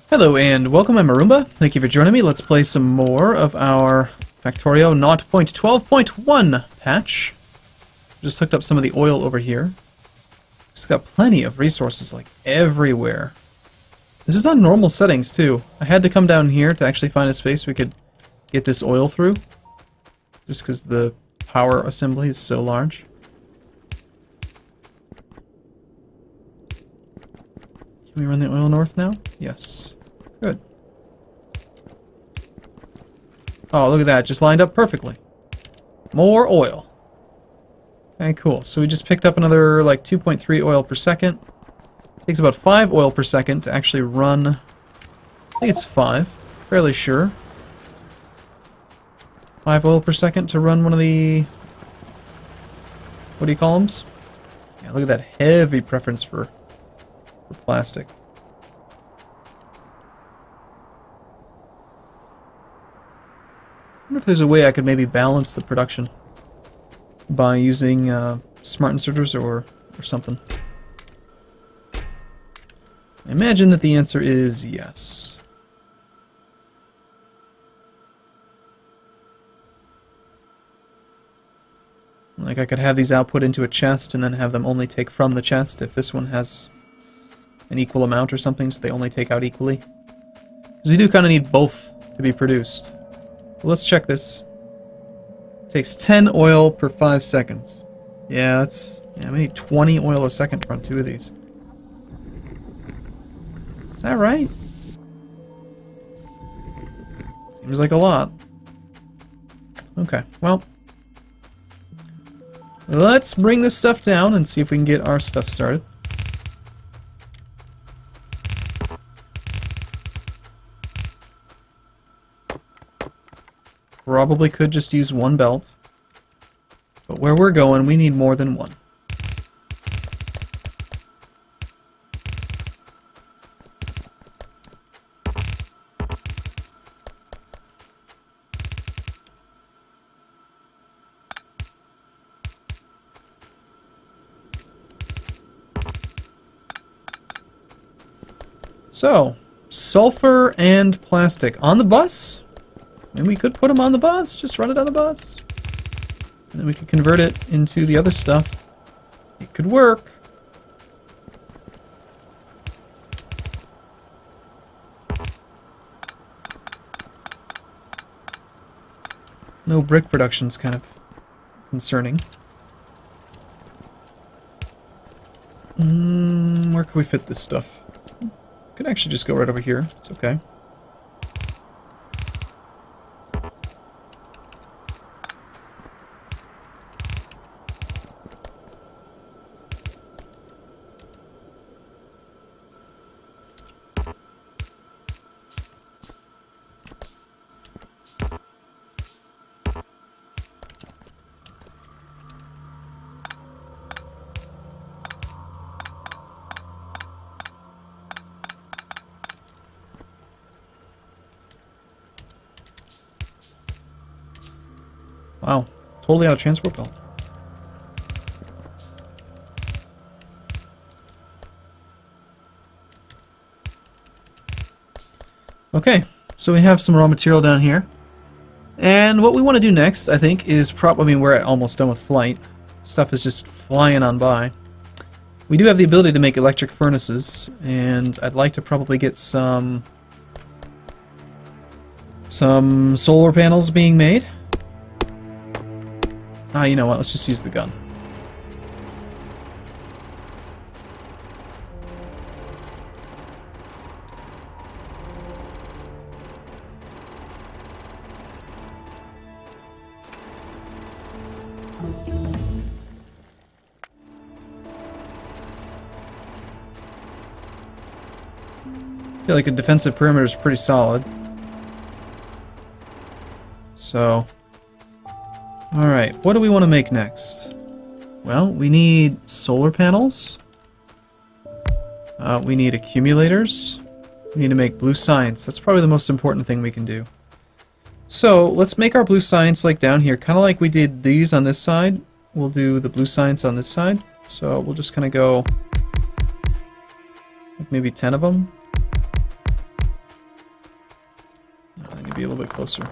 Hello and welcome, I'm Arumba. Thank you for joining me. Let's play some more of our Factorio 0.12.1 patch. Just hooked up some of the oil over here. It's got plenty of resources, like, everywhere. This is on normal settings, too. I had to come down here to actually find a space we could get this oil through. Just because the power assembly is so large. Can we run the oil north now? Yes. Good. Oh, look at that. Just lined up perfectly. More oil. Okay, cool. So we just picked up another, like, 2.3 oil per second. Takes about 5 oil per second to actually run... I think it's 5. Fairly sure. 5 oil per second to run one of the... what do you call them? Yeah, look at that heavy preference for plastic. I wonder if there's a way I could maybe balance the production by using smart inserters or something. I imagine that the answer is yes. Like I could have these output into a chest and then have them only take from the chest if this one has an equal amount or something, so they only take out equally. Because we do kind of need both to be produced. Let's check this. Takes 10 oil per 5 seconds. Yeah, we need 20 oil a second to run 2 of these. Is that right? Seems like a lot. Okay, well. Let's bring this stuff down and see if we can get our stuff started. Probably could just use one belt. But where we're going, we need more than one. So, sulfur and plastic on the bus? And we could put them on the bus, just run it on the bus. And then we could convert it into the other stuff. It could work. No brick production's kind of concerning. Where can we fit this stuff? Could actually just go right over here. It's okay. Wow, totally out of transport belt. Okay, so we have some raw material down here. And what we want to do next, I think, is we're almost done with flight. Stuff is just flying on by. We do have the ability to make electric furnaces, and I'd like to probably get some solar panels being made. Ah, you know what? Let's just use the gun. I feel like a defensive perimeter is pretty solid. So... alright, what do we want to make next? Well, we need solar panels. We need accumulators. We need to make blue science. That's probably the most important thing we can do. So, let's make our blue science like down here. Kind of like we did these on this side. We'll do the blue science on this side. So, we'll just kind of go... like maybe 10 of them. be a little bit closer.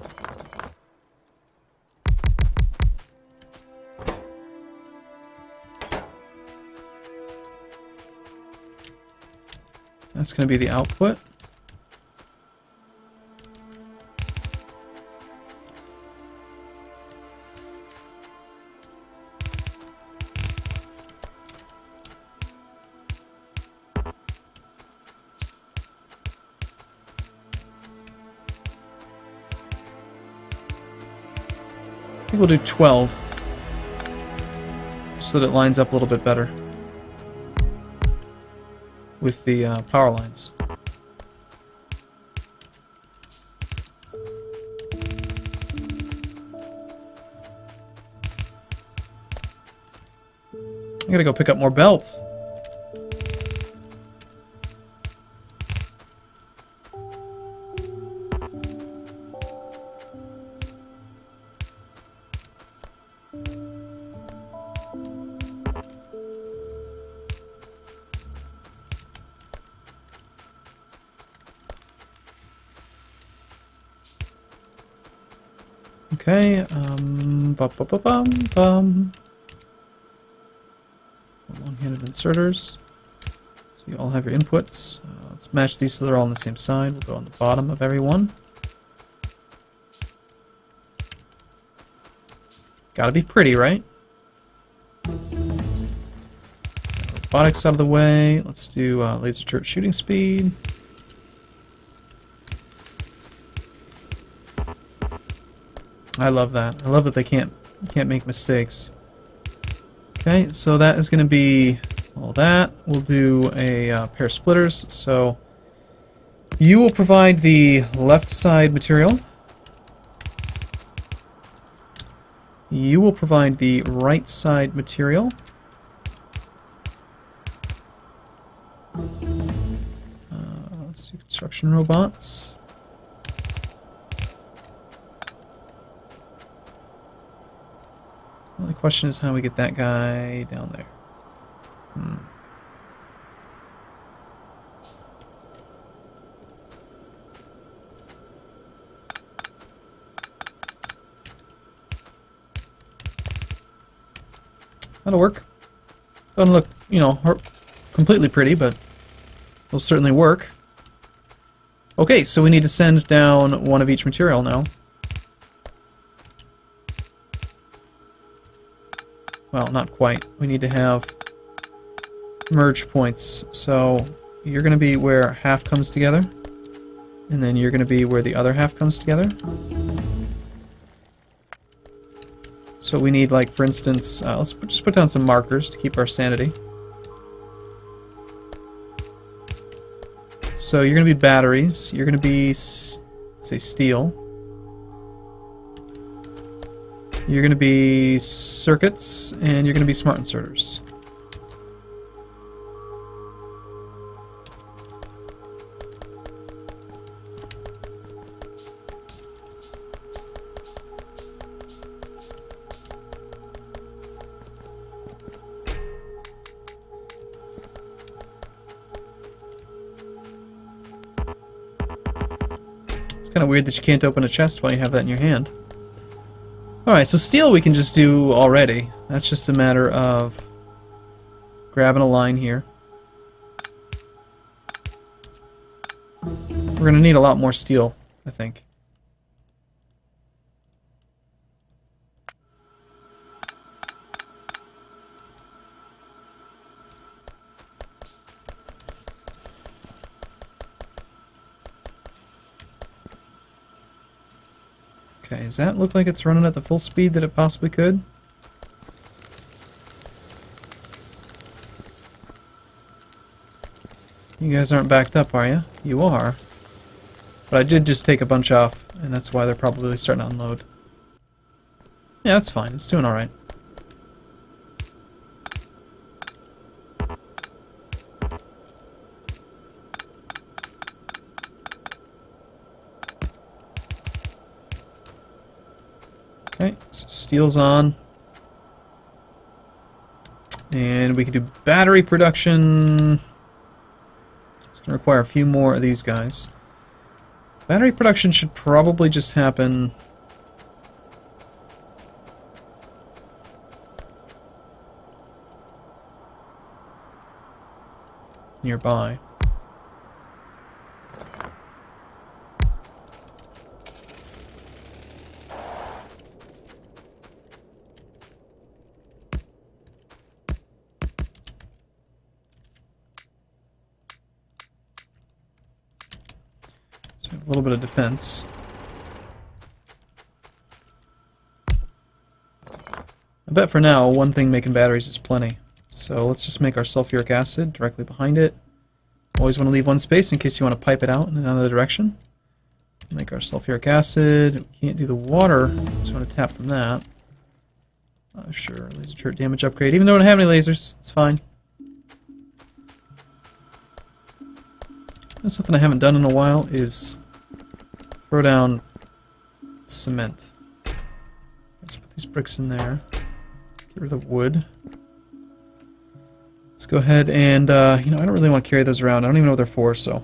That's going to be the output. I think we'll do 12, so that it lines up a little bit better with the power lines. I gotta go pick up more belt. Okay, long-handed inserters. So you all have your inputs. Let's match these so they're all on the same side. We'll go on the bottom of every one. Gotta be pretty, right? Robotics out of the way. Let's do laser turret shooting speed. I love that. I love that they can't make mistakes. Okay, so that is going to be all that. We'll do a pair of splitters. So you will provide the left side material. You will provide the right side material. Let's do construction robots. The only question is how we get that guy down there. That'll work. Doesn't look, you know, completely pretty, but it'll certainly work. Okay, so we need to send down one of each material now. Well, not quite. We need to have merge points. So you're going to be where half comes together, and then you're going to be where the other half comes together. So we need, like, for instance, let's just put down some markers to keep our sanity. So you're going to be batteries. You're going to be, say, steel. You're going to be circuits, and you're going to be smart inserters. It's kind of weird that you can't open a chest while you have that in your hand. Alright, so steel we can just do already. That's just a matter of grabbing a line here. We're going to need a lot more steel, I think. Okay, does that look like it's running at the full speed that it possibly could? You guys aren't backed up, are you? You are. But I did just take a bunch off, and that's why they're probably starting to unload. Yeah, that's fine. It's doing alright. Okay, so steel's on. And we can do battery production. It's going to require a few more of these guys. Battery production should probably just happen nearby. So a little bit of defense. I bet for now, one thing making batteries is plenty. So let's just make our sulfuric acid directly behind it. Always want to leave one space in case you want to pipe it out in another direction. Make our sulfuric acid. We can't do the water, so I want to tap from that. Sure, laser turret damage upgrade. Even though I don't have any lasers, it's fine. Something I haven't done in a while is throw down cement. Let's put these bricks in there. Get rid of the wood. Let's go ahead and, you know, I don't really want to carry those around. I don't even know what they're for, so.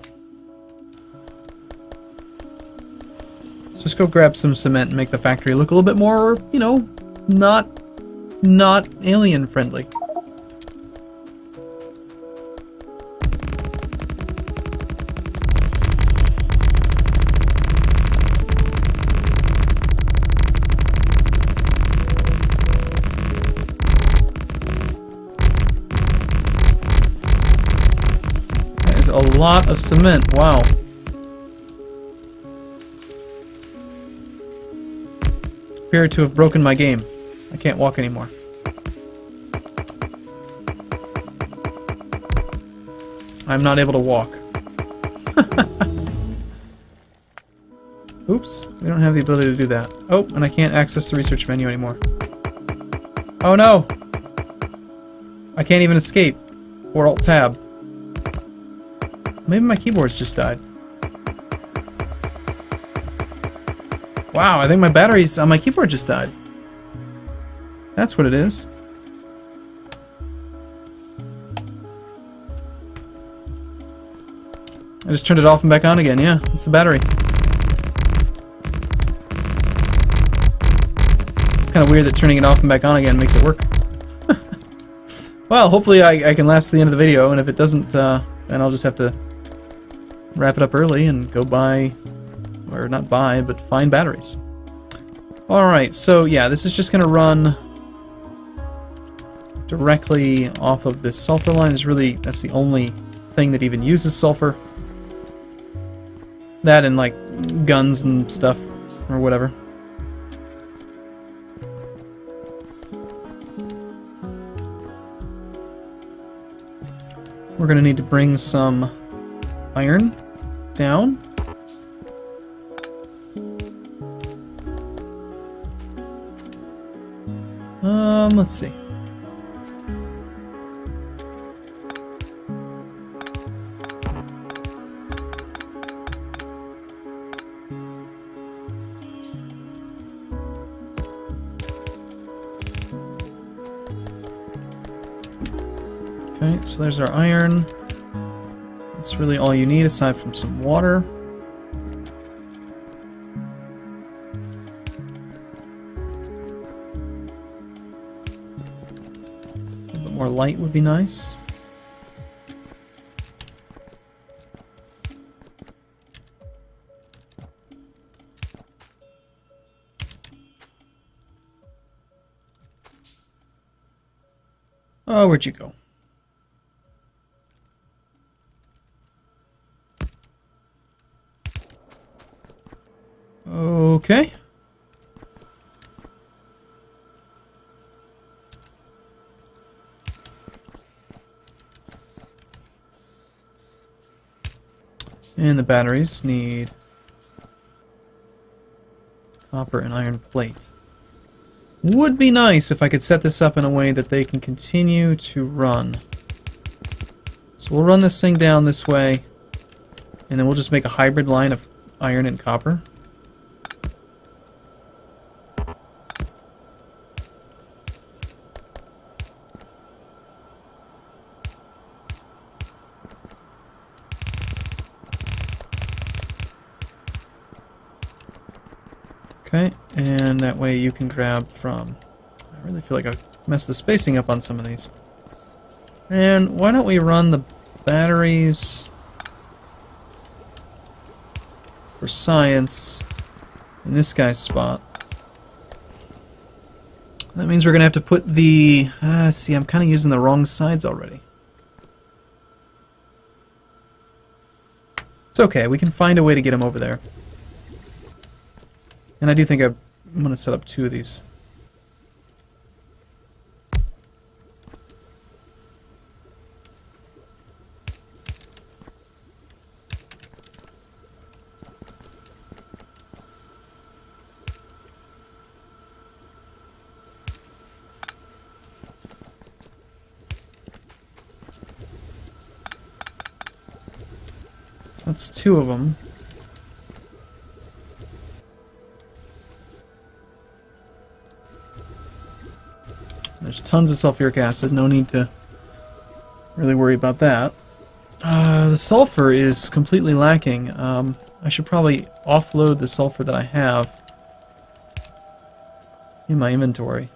Let's just go grab some cement and make the factory look a little bit more, you know, not alien friendly. A lot of cement, wow. Appear to have broken my game. I can't walk anymore. I'm not able to walk. Oops, we don't have the ability to do that. Oh, and I can't access the research menu anymore. Oh no! I can't even escape. Or Alt-Tab. Maybe my keyboard's just died. Wow, I think my batteries on my keyboard just died. That's what it is. I just turned it off and back on again. Yeah, it's the battery. It's kind of weird that turning it off and back on again makes it work. Well, hopefully I can last to the end of the video, and if it doesn't, then I'll just have to wrap it up early and go buy, or not buy, but find batteries. Alright, so yeah, this is just going to run directly off of this sulfur line. That's the only thing that even uses sulfur. That and like guns and stuff, or whatever. We're going to need to bring some iron down. Let's see. Okay, so there's our iron. That's really all you need aside from some water. A little bit more light would be nice. Oh, where'd you go? Okay. And the batteries need copper and iron plate. Would be nice if I could set this up in a way that they can continue to run. So we'll run this thing down this way, and then we'll just make a hybrid line of iron and copper. Okay, and that way you can grab from... I really feel like I've messed the spacing up on some of these. And why don't we run the batteries for science in this guy's spot. That means we're going to have to put the... see, I'm kind of using the wrong sides already. It's okay, we can find a way to get him over there. And I do think I'm going to set up 2 of these. That's 2 of them. There's tons of sulfuric acid, no need to really worry about that. The sulfur is completely lacking. I should probably offload the sulfur that I have in my inventory.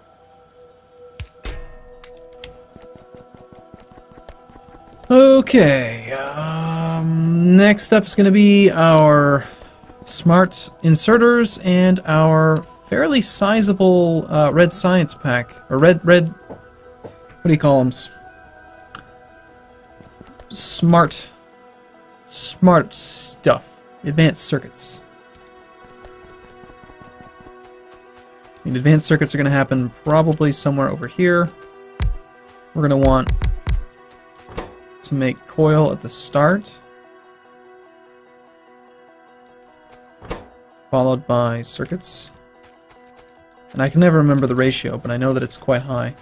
Okay, next up is going to be our smart inserters and our fairly sizable red science pack, or red, what do you call them? Smart stuff, advanced circuits. And advanced circuits are going to happen probably somewhere over here. We're going to want to make coil at the start, followed by circuits. And I can never remember the ratio, but I know that it's quite high.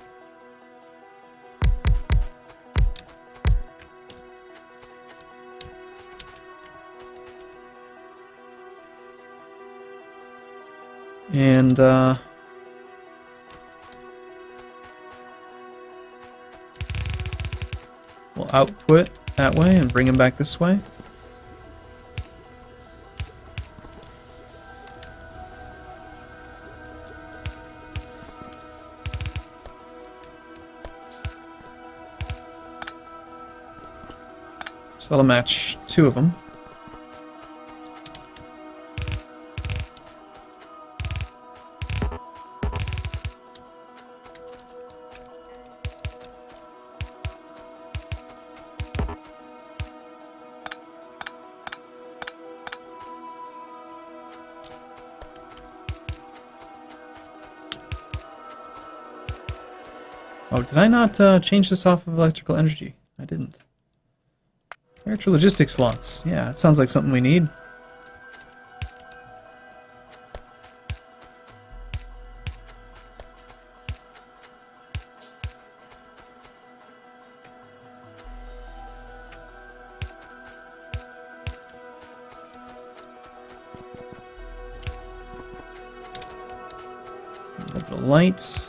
And we'll output that way and bring him back this way. So that'll match 2 of them. Oh, did I not change this off of electrical energy? I didn't. Character logistics slots. Yeah, that sounds like something we need. A little bit of light.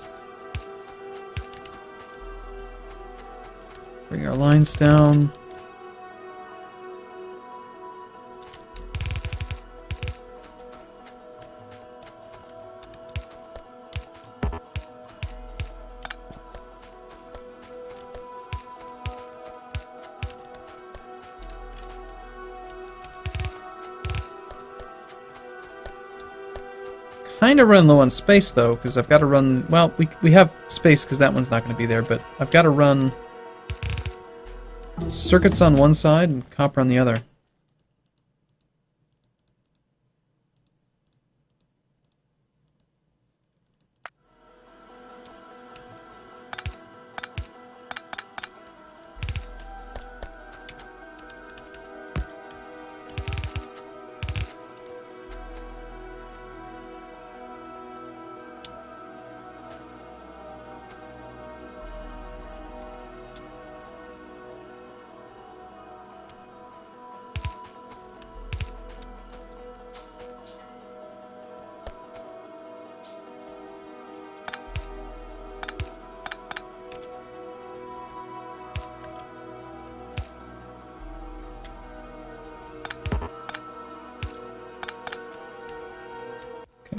Bring our lines down. Kind of run low on space though, because I've got to run. Well, we have space because that one's not going to be there, but I've got to run circuits on one side and copper on the other.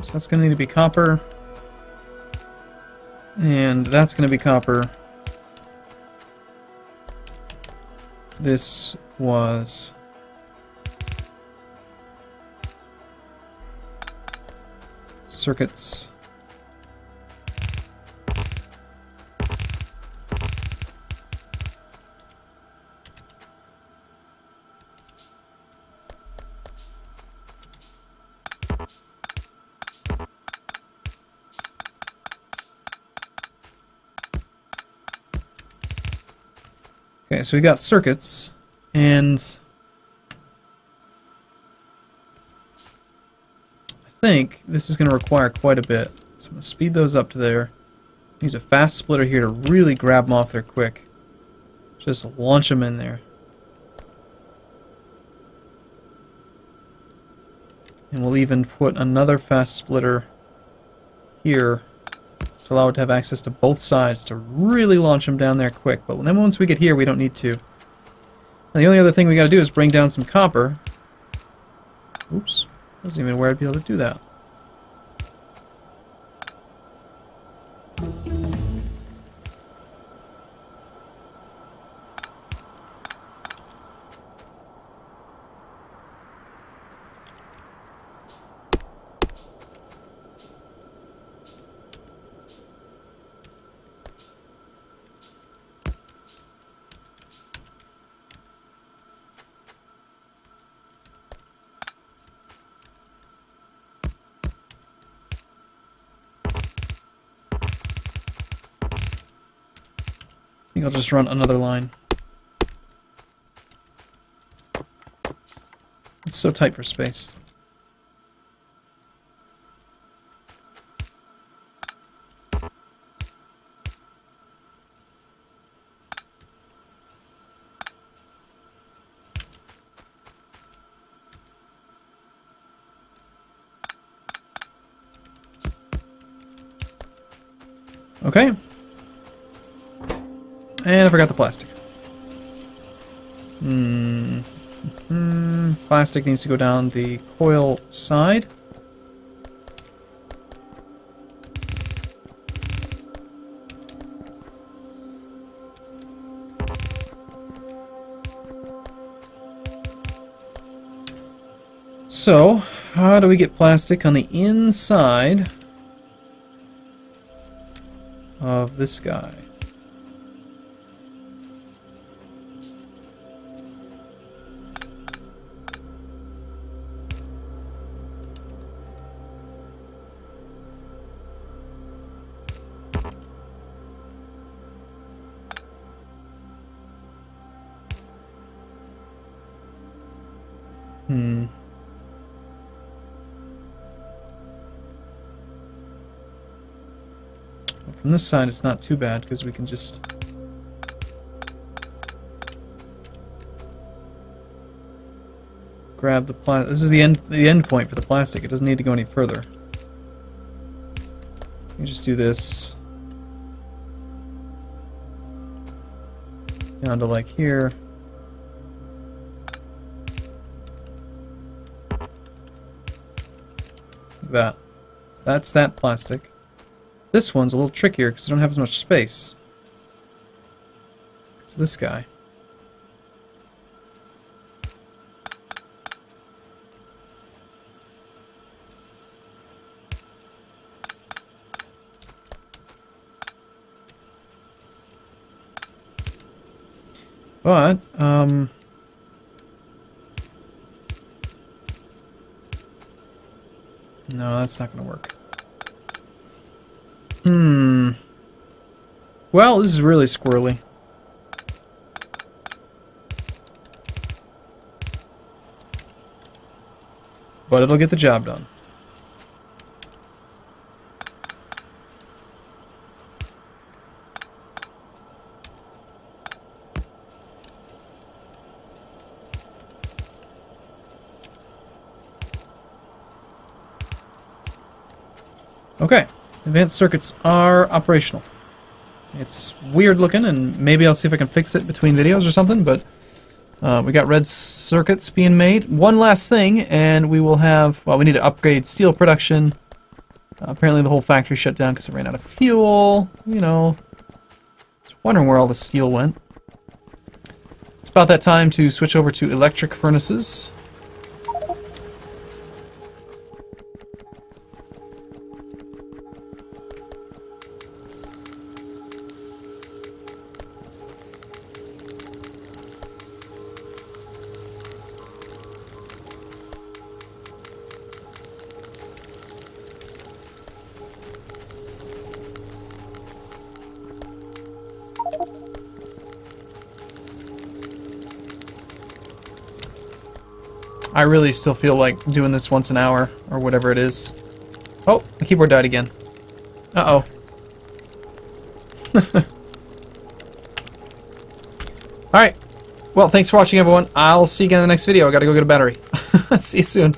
So that's going to need to be copper. And that's going to be copper. This was circuits. Okay, so we got circuits, and I think this is going to require quite a bit. So I'm going to speed those up to there. Use a fast splitter here to really grab them off there quick. Just launch them in there. And we'll even put another fast splitter here to allow it to have access to both sides to really launch them down there quick. But then once we get here, we don't need to. And the only other thing we got to do is bring down some copper. Oops. I wasn't even aware I'd be able to do that. I think I'll just run another line. It's so tight for space. Okay. And I forgot the plastic. Plastic needs to go down the coil side. So, how do we get plastic on the inside of this guy? From this side, it's not too bad because we can just grab the plastic. This is the end point for the plastic. It doesn't need to go any further. You just do this down to like here. Like that. So that's that plastic. This one's a little trickier because I don't have as much space. It's this guy. But, no, that's not going to work. Well, this is really squirrely. But it'll get the job done. Okay. Advanced circuits are operational. It's weird looking, and maybe I'll see if I can fix it between videos or something, but we got red circuits being made. One last thing, and we will have, well, we need to upgrade steel production, Apparently the whole factory shut down because it ran out of fuel. You know, just wondering where all the steel went. It's about that time to switch over to electric furnaces. I really still feel like doing this once an hour, or whatever it is. Oh, the keyboard died again. Uh-oh. Alright. Well, thanks for watching, everyone. I'll see you again in the next video. I gotta go get a battery. See you soon.